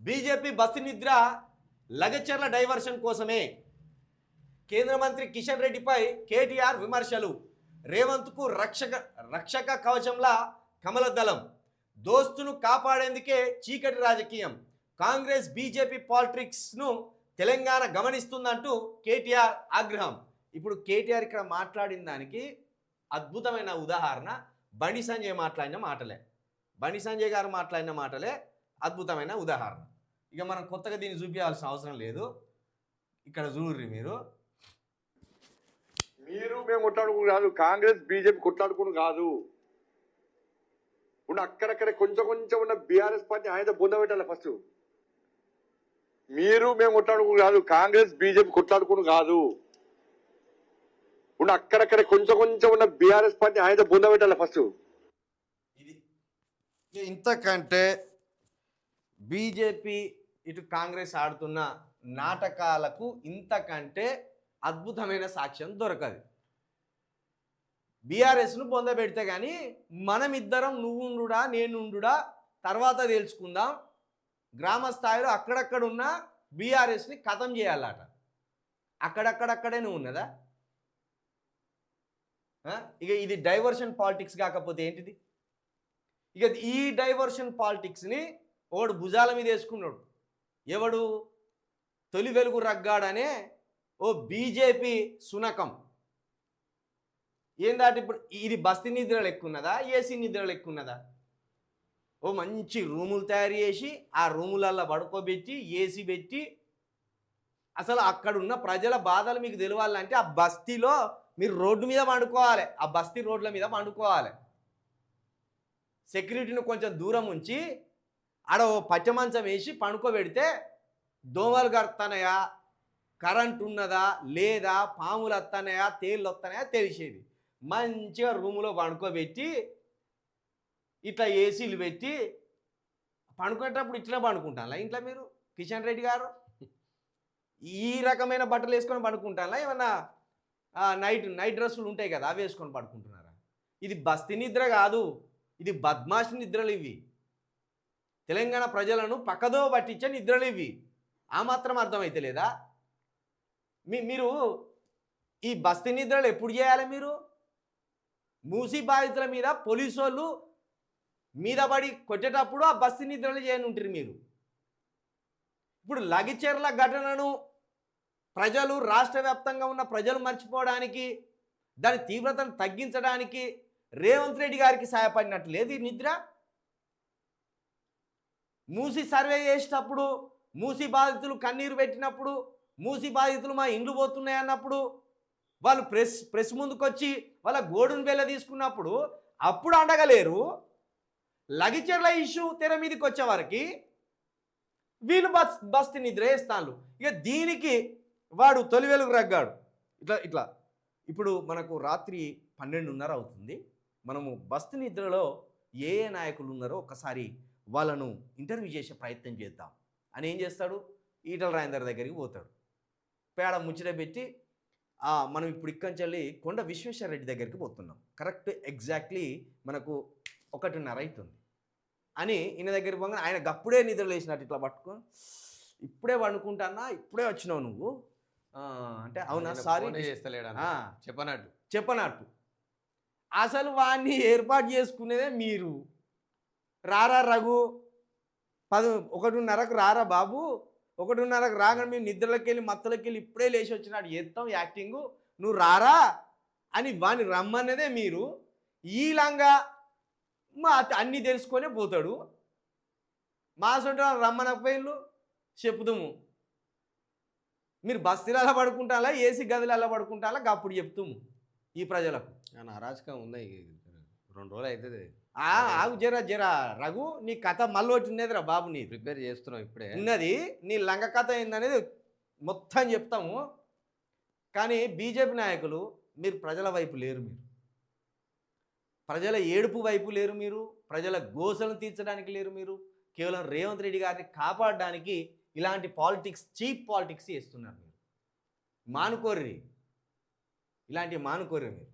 BJP bus నిద్ర Lagacharla diversion కోసమే. కేంద్ర మంత్రి కిషన్ రెడ్డిపై కేటీఆర్ విమర్శలు. రేవంత్కు రక్షక కవచంలా కమలదళం. దోస్తును కాపాడేందుకే చీకటి రాజకీయం. కాంగ్రెస్ బీజేపీ పాలిటిక్స్ను తెలంగాణ గమనిస్తుందంటూ కేటీఆర్ ఆగ్రహం. ఇప్పుడు కేటీఆర్ ఇక్కడ మాట్లాడిన దానికి అద్భుతమైన ఉదాహరణ బండి సంజయ్ మాట్లాడిన మాటలే. బండి సంజయ్ గారు మాట్లాడిన మాటలే అద్భుతమైన ఉదాహరణ. ఇక మనం కొత్తగా దీన్ని చూపించాల్సిన అవసరం లేదు. ఇక్కడ చూడుర్రి మీరు మేము కొట్లాడుకుని కాదు, కాంగ్రెస్ బీజేపీ కొట్లాడుకుని కాదు. ఉన్న అక్కడక్కడ కొంచెం కొంచెం ఉన్న బీఆర్ఎస్ పార్టీ ఆయన బొంద పెట్టాలి. ఫస్ట్ మేము కొట్లాడుకుని కాదు, కాంగ్రెస్ బీజేపీ కొట్లాడుకుని కాదు. ఉన్న అక్కడక్కడ కొంచెం కొంచెం ఉన్న బీఆర్ఎస్ పార్టీ ఆయన బొంద పెట్టాలి. ఫస్ట్ ఇది ఇంతకంటే బీజేపీ ఇటు కాంగ్రెస్ ఆడుతున్న నాటకాలకు ఇంతకంటే అద్భుతమైన సాక్ష్యం దొరకదు. బీఆర్ఎస్ను పొందబెడితే కానీ మనమిద్దరం నువ్వుండుడా నేనుండుడా తర్వాత తెలుసుకుందాం. గ్రామ స్థాయిలో అక్కడక్కడ ఉన్న బీఆర్ఎస్ని ఖతం చేయాలట. అక్కడక్కడక్కడే నువ్వు ఉన్నదా? ఇక ఇది డైవర్షన్ పాలిటిక్స్ కాకపోతే ఏంటిది? ఇక ఈ డైవర్షన్ పాలిటిక్స్ని ఒకడు భుజాల మీద వేసుకున్నాడు. ఎవడు? తొలి వెలుగు రగ్గాడనే ఓ బీజేపీ సునకం. ఏందాటి ఇప్పుడు ఇది బస్తీ నిద్రలు ఎక్కున్నదా, ఏసీ నిద్రలు ఎక్కున్నదా? ఓ మంచి రూములు తయారు చేసి ఆ రూములల్లో పడుకోబెట్టి ఏసీ పెట్టి అసలు అక్కడున్న ప్రజల బాధలు మీకు తెలియాలంటే ఆ బస్తీలో మీరు రోడ్డు మీద పండుకోవాలి. ఆ బస్తీ రోడ్ల మీద పండుకోవాలి. సెక్యూరిటీని కొంచెం దూరం ఉంచి ఆడ ఓ పచ్చమంచం వేసి పండుకోబెడితే దోమలు కడతానయా, కరెంట్ ఉన్నదా లేదా, పాములు వస్తానయా తేళ్ళు వస్తానయా తెలిసేది. మంచిగా రూములో పండుకోబెట్టి ఇట్లా ఏసీలు పెట్టి పండుకునేటప్పుడు ఇట్లా పండుకుంటారా ఇంట్లో మీరు? కిషన్ రెడ్డి గారు ఈ రకమైన బట్టలు వేసుకొని పండుకుంటారా? ఏమన్నా నైట్ డ్రెస్సులు ఉంటాయి కదా అవి వేసుకొని పడుకుంటున్నారా? ఇది బస్తీ నిద్ర కాదు, ఇది బద్మాషి నిద్రలు. ఇవి తెలంగాణ ప్రజలను పక్కదో పట్టించే నిద్రలు ఇవి. ఆ మాత్రం అర్థమైతే లేదా? మీరు ఈ బస్తీ నిద్రలు ఎప్పుడు చేయాలి? మీరు మూసీ బాధితుల మీద పోలీసు వాళ్ళు మీద పడి కొట్టేటప్పుడు ఆ బస్తీ నిద్రలు చేయనుంటారు మీరు. ఇప్పుడు లగిచెర్ల ఘటనను ప్రజలు, రాష్ట్ర వ్యాప్తంగా ఉన్న ప్రజలు మర్చిపోవడానికి, దాని తీవ్రతను తగ్గించడానికి రేవంత్ రెడ్డి గారికి సహాయపడినట్టు లేదు ఈ నిద్ర. మూసి సర్వే చేసేటప్పుడు, మూసి బాధితులు కన్నీరు పెట్టినప్పుడు, మూసి బాధితులు మా ఇండ్లు పోతున్నాయి అన్నప్పుడు, వాళ్ళు ప్రెస్ ముందుకొచ్చి వాళ్ళ గోడును వెళ్ళ తీసుకున్నప్పుడు అప్పుడు అండగలేరు. లగిచెర్ల ఇష్యూ తెర మీదకి వచ్చేవారికి వీళ్ళు బస్తీ నిద్ర వేస్తాను. ఇక దీనికి వాడు తొలి వెలుగు రగ్గాడు. ఇట్లా ఇప్పుడు మనకు రాత్రి 12:30 అవుతుంది. మనము బస్తీ నిద్రలో ఏ నాయకులు ఉన్నారో ఒకసారి వాళ్ళను ఇంటర్వ్యూ చేసే ప్రయత్నం చేద్దాం అని ఏం చేస్తాడు? ఈటల రాజేందర్ దగ్గరికి పోతాడు. పేడ ముచ్చట పెట్టి మనం ఇప్పుడు ఇక్కడి నుంచి వెళ్ళి కొండ విశ్వేశ్వర రెడ్డి దగ్గరికి పోతున్నాం, కరెక్ట్ ఎగ్జాక్ట్లీ మనకు 1:30 అవుతుంది అని ఈయన దగ్గరికి పోగానే ఆయన గప్పుడే నిద్రలు వేసినట్టు ఇట్లా పట్టుకొని, ఇప్పుడే పండుకుంటానా, ఇప్పుడే వచ్చినావు నువ్వు అంటే, అవునా సారీ చెప్పనట్టు. అసలు వాడిని ఏర్పాటు చేసుకునేదే మీరు. రారా రఘు, 1:30కు రారా బాబు, 1:30కు రాగానే మేము నిద్రలోకి వెళ్ళి మత్తలోకి వెళ్ళి ఇప్పుడే లేచి వచ్చినాడు చేస్తాం యాక్టింగు, నువ్వు రారా అని వాడిని రమ్మన్నదే మీరు. ఈలంగా అన్నీ తెలుసుకొనే పోతాడు. మా సొంత రమ్మనకపోయిన్లు చెప్తాము. మీరు బస్తీలలో పడుకుంటాలా, ఏసీ గదిలలో పడుకుంటాలా, అప్పుడు చెప్తాము ఈ ప్రజలకు. అరాచకం ఉన్నాయి, 2 రోజులు అవుతుంది. ఆగు జరా రఘు, నీ కథ మళ్ళీ ఒకటి ఉన్నదిరా బాబు. నీ ప్రిపేర్ చేస్తున్నావు ఇప్పుడే ఉన్నది, నీ లంగ కథ ఏందనేది మొత్తం చెప్తాము. కానీ బీజేపీ నాయకులు మీరు ప్రజల వైపు లేరు, మీరు ప్రజల ఏడుపు వైపు లేరు, మీరు ప్రజల గోసలను తీర్చడానికి లేరు. మీరు కేవలం రేవంత్ రెడ్డి గారిని కాపాడడానికి ఇలాంటి పాలిటిక్స్, చీప్ పాలిటిక్స్ చేస్తున్నారు. మీరు మానుకోర్రి, ఇలాంటివి మానుకోర్రి మీరు.